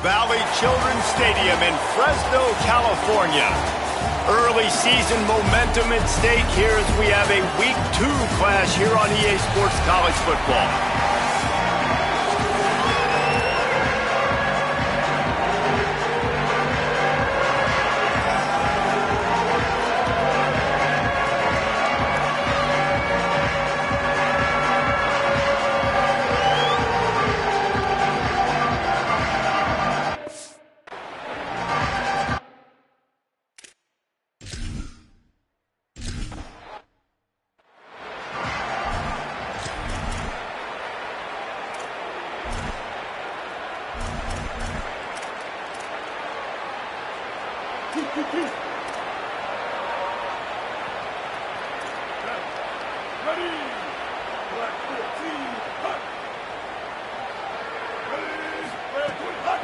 Valley Children's Stadium in Fresno, California. Early season momentum at stake here as we have a Week 2 clash here on EA Sports College Football.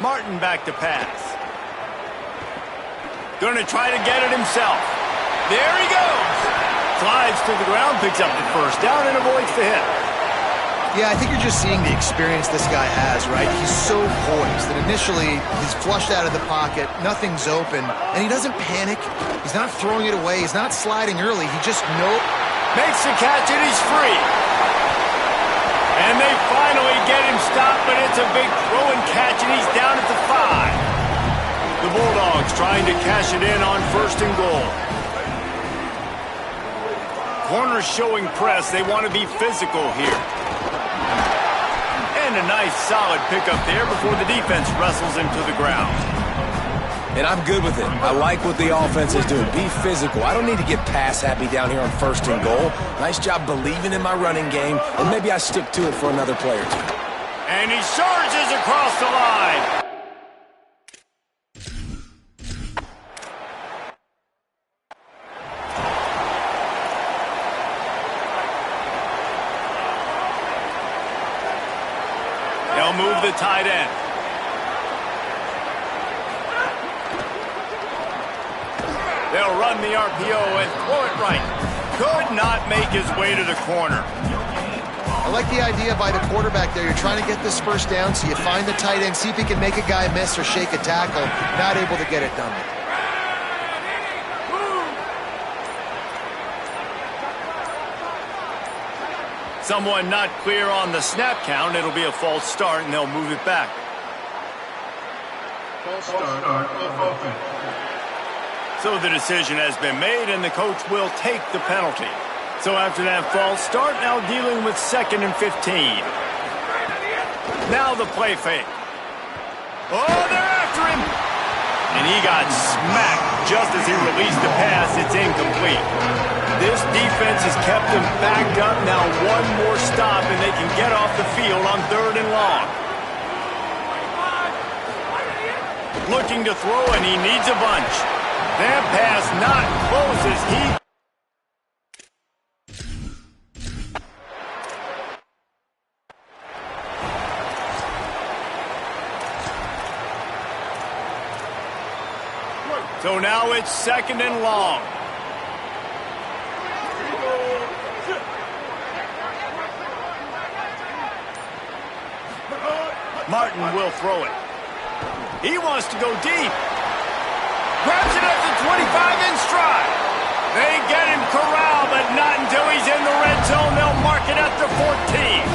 Martin back to pass. Gonna try to get it himself. There he goes. Slides to the ground, picks up the first down, and avoids the hit. Yeah, I think you're just seeing the experience this guy has, right? He's so poised that initially he's flushed out of the pocket, nothing's open, and he doesn't panic. He's not throwing it away. He's not sliding early. He just makes the catch, and he's free. And they finally get him stopped, but it's a big throw and catch, and he's down at the 5. The Bulldogs trying to cash it in on 1st and goal. Corners showing press. They want to be physical here. And a nice solid pickup there before the defense wrestles him to the ground. And I'm good with it. I like what the offense is doing. Be physical. I don't need to get pass happy down here on 1st and goal. Nice job believing in my running game, and maybe I stick to it for another play or two. And he surges across the line. They'll move the tight end. They'll run the RPO and throw it right. Could not make his way to the corner. I like the idea by the quarterback there. You're trying to get this first down, so you find the tight end, see if he can make a guy miss or shake a tackle. Not able to get it done. Someone not clear on the snap count. It'll be a false start, and they'll move it back. False start off offense. So the decision has been made, and the coach will take the penalty. So after that false start, now dealing with 2nd and 15. Now the play fake. Oh, they're after him! And he got smacked just as he released the pass. It's incomplete. This defense has kept them backed up. Now one more stop, and they can get off the field on 3rd and long. Looking to throw, and he needs a bunch. That pass not close as So now it's 2nd and long. Martin will throw it. He wants to go deep. Grabs it at the 25 in stride. They get him corralled, but not until he's in the red zone. They'll mark it at the 14.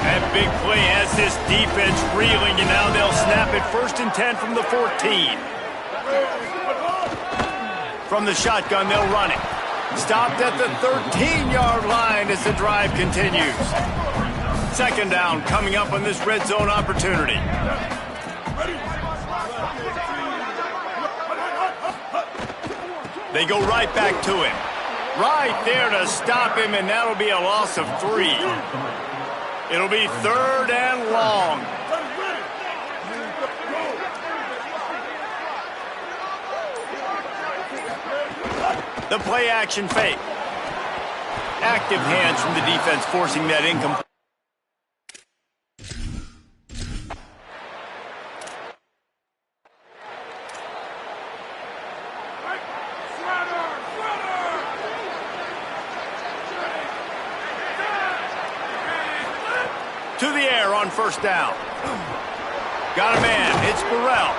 That big play has this defense reeling, and now they'll snap it 1st and 10 from the 14. From the shotgun, they'll run it. Stopped at the 13-yard line as the drive continues. 2nd down coming up on this red zone opportunity. They go right back to him. Right there to stop him, and that'll be a loss of 3. It'll be 3rd and long. The play action fake. Active hands from the defense forcing that incomplete. To the air on 1st down. Got a man. It's Burrell.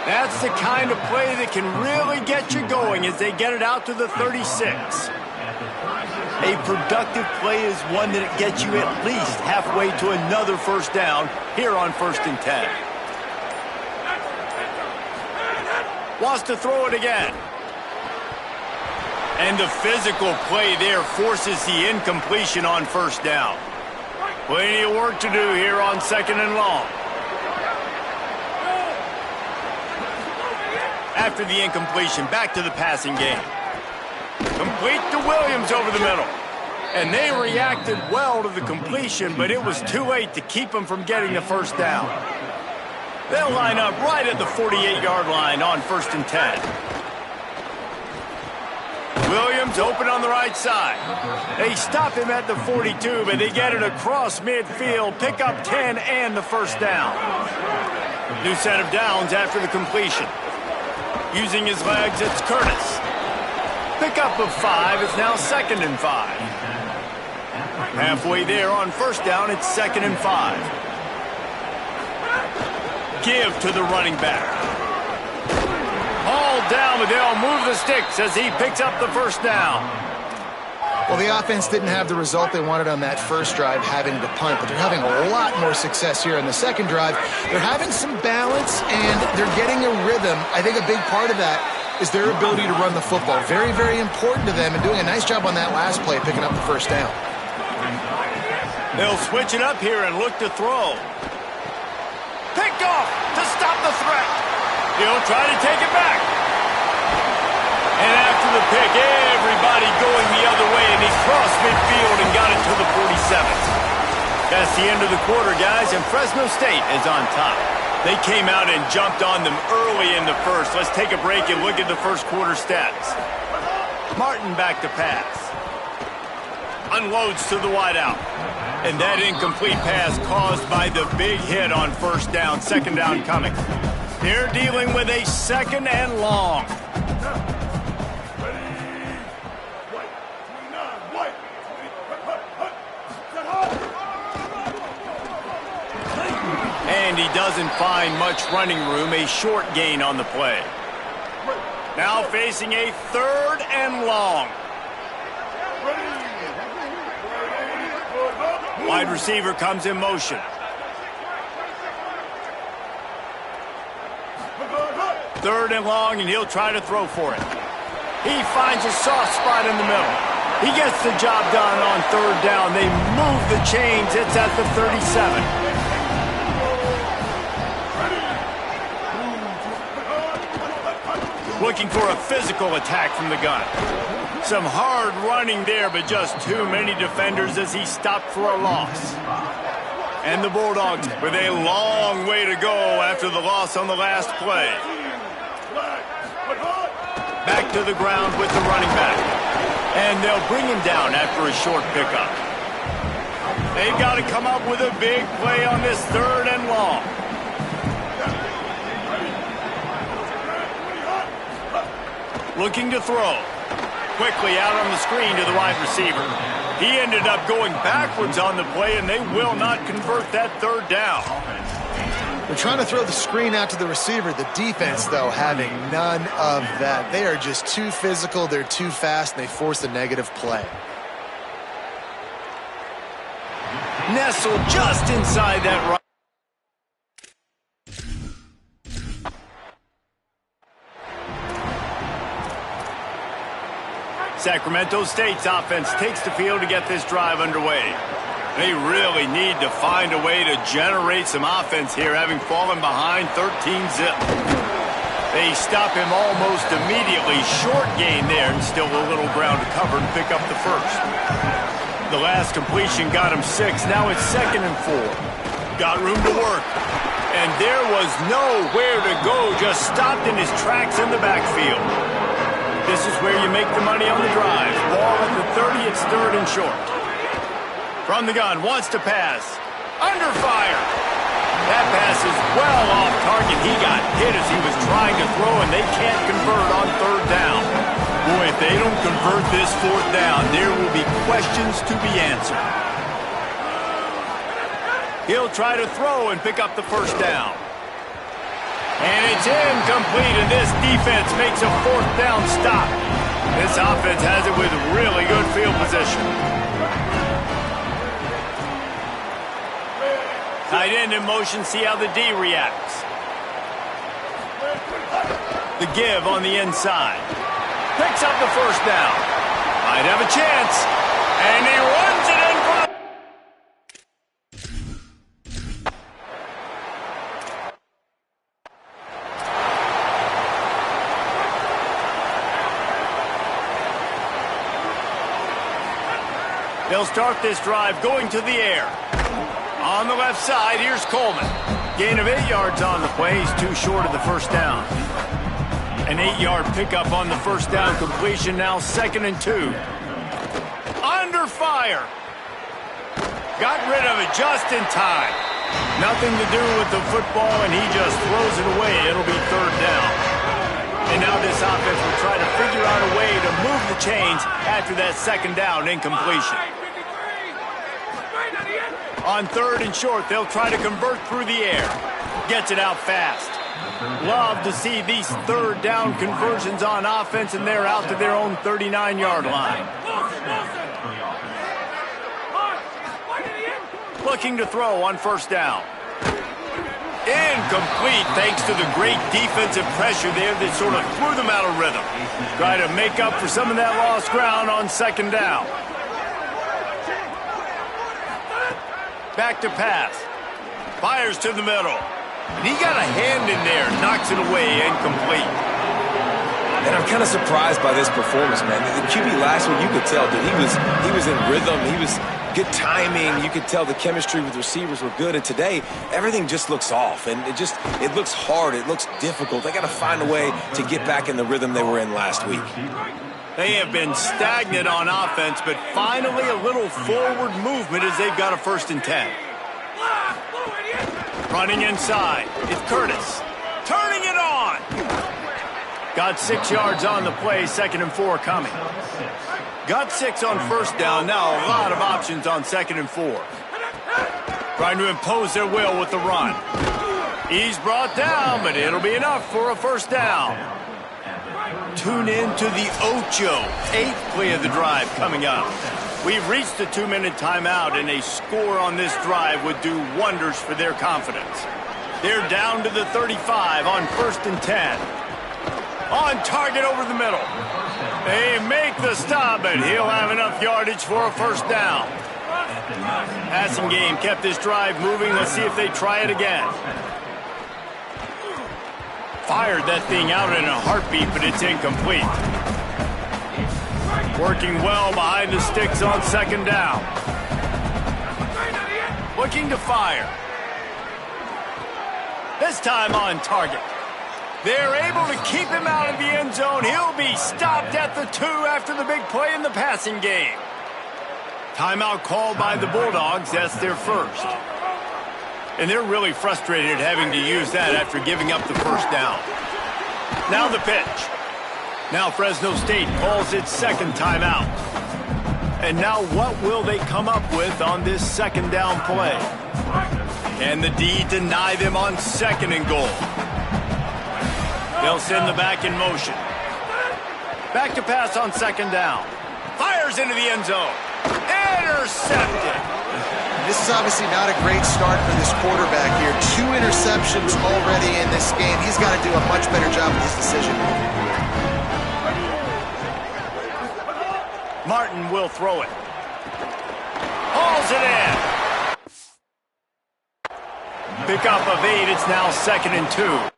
That's the kind of play that can really get you going as they get it out to the 36. A productive play is one that gets you at least halfway to another first down here on 1st and 10. Wants to throw it again. And the physical play there forces the incompletion on 1st down. Plenty of work to do here on 2nd and long. After the incompletion, back to the passing game. Complete to Williams over the middle. And they reacted well to the completion, but it was too late to keep them from getting the first down. They'll line up right at the 48-yard line on 1st and 10. Williams open on the right side. They stop him at the 42, but they get it across midfield, pick up 10 and the first down. New set of downs after the completion. Using his legs, it's Curtis. Pickup of 5 is now 2nd and 5. Halfway there on 1st down, it's 2nd and 5. Give to the running back. All down, but they'll move the sticks as he picks up the first down. Well, the offense didn't have the result they wanted on that first drive, having to punt, but they're having a lot more success here in the second drive. They're having some balance, and they're getting a rhythm. I think a big part of that is their ability to run the football. Very, very important to them, and doing a nice job on that last play, picking up the first down. They'll switch it up here and look to throw. Picked off to stop the threat. He'll try to take it back. And after the pick, everybody going the other way, and he crossed midfield and got it to the 47. That's the end of the quarter, guys, and Fresno State is on top. They came out and jumped on them early in the first. Let's take a break and look at the first quarter stats. Martin back to pass. Unloads to the wideout. And that incomplete pass caused by the big hit on 1st down, 2nd down coming. They're dealing with a 2nd and long. And he doesn't find much running room, a short gain on the play. Now facing a 3rd and long. Wide receiver comes in motion. 3rd and long, and he'll try to throw for it. He finds a soft spot in the middle. He gets the job done on 3rd down. They move the chains. It's at the 37. Looking for a physical attack from the gun. Some hard running there, but just too many defenders as he stopped for a loss. And the Bulldogs with a long way to go after the loss on the last play. Back to the ground with the running back. And they'll bring him down after a short pickup. They've got to come up with a big play on this 3rd and long. Looking to throw. Quickly out on the screen to the wide receiver. He ended up going backwards on the play, and they will not convert that 3rd down. They're trying to throw the screen out to the receiver. The defense, though, having none of that. They are just too physical. They're too fast, and they force the negative play. Nestled just inside that right. Sacramento State's offense takes the field to get this drive underway. They really need to find a way to generate some offense here, having fallen behind 13-zip. They stop him almost immediately. Short gain there, and still a little ground to cover and pick up the first. The last completion got him 6. Now it's 2nd and 4. Got room to work. And there was nowhere to go, just stopped in his tracks in the backfield. This is where you make the money on the drive. Ball at the 30, it's 3rd and short. From the gun, wants to pass. Under fire. That pass is well off target. He got hit as he was trying to throw, and they can't convert on 3rd down. Boy, if they don't convert this 4th down, there will be questions to be answered. He'll try to throw and pick up the first down. And it's incomplete, and this defense makes a fourth down stop. This offense has it with really good field position. Tight end in motion, see how the D reacts. The give on the inside. Picks up the first down. Might have a chance. And he runs it in for the... They'll start this drive going to the air. On the left side, here's Coleman. Gain of 8 yards on the play. He's too short of the first down. An 8-yard pickup on the first down completion. Now 2nd and 2. Under fire. Got rid of it just in time. Nothing to do with the football, and he just throws it away. It'll be 3rd down. And now this offense will try to figure out a way to move the chains after that 2nd down incompletion. On 3rd and short, they'll try to convert through the air. Gets it out fast. Love to see these 3rd down conversions on offense, and they're out to their own 39-yard line. Looking to throw on 1st down. Incomplete thanks to the great defensive pressure there that sort of threw them out of rhythm. Try to make up for some of that lost ground on 2nd down. Back to pass. Fires to the middle. And he got a hand in there. Knocks it away. Incomplete. And I'm kind of surprised by this performance, man. The QB last week, you could tell that he was in rhythm. He was good timing. You could tell the chemistry with receivers were good. And today, everything just looks off. And it looks hard. It looks difficult. They got to find a way to get back in the rhythm they were in last week. They have been stagnant on offense, but finally a little forward movement as they've got a 1st and 10. Running inside. It's Curtis. Turning it on. Got 6 yards on the play. 2nd and 4 coming. Got 6 on 1st down. Now a lot of options on 2nd and 4. Trying to impose their will with the run. He's brought down, but it'll be enough for a 1st down. Tune in to the Ocho. 8th play of the drive coming up. We've reached the 2-minute timeout, and a score on this drive would do wonders for their confidence. They're down to the 35 on 1st and 10. On target over the middle. They make the stop, and he'll have enough yardage for a 1st down. Passing game kept this drive moving. Let's see if they try it again. Fired that thing out in a heartbeat, but it's incomplete. Working well behind the sticks on 2nd down. Looking to fire. This time on target. They're able to keep him out of the end zone. He'll be stopped at the 2 after the big play in the passing game. Timeout called by the Bulldogs. That's their 1st. And they're really frustrated having to use that after giving up the 1st down. Now the pitch. Now Fresno State calls its 2nd timeout. And now what will they come up with on this 2nd down play? Can the D deny them on 2nd and goal? They'll send the back in motion. Back to pass on 2nd down. Fires into the end zone. Intercepted. This is obviously not a great start for this quarterback here. 2 interceptions already in this game. He's got to do a much better job with his decision. Martin will throw it. Hauls it in. Pickup of 8. It's now 2nd and 2.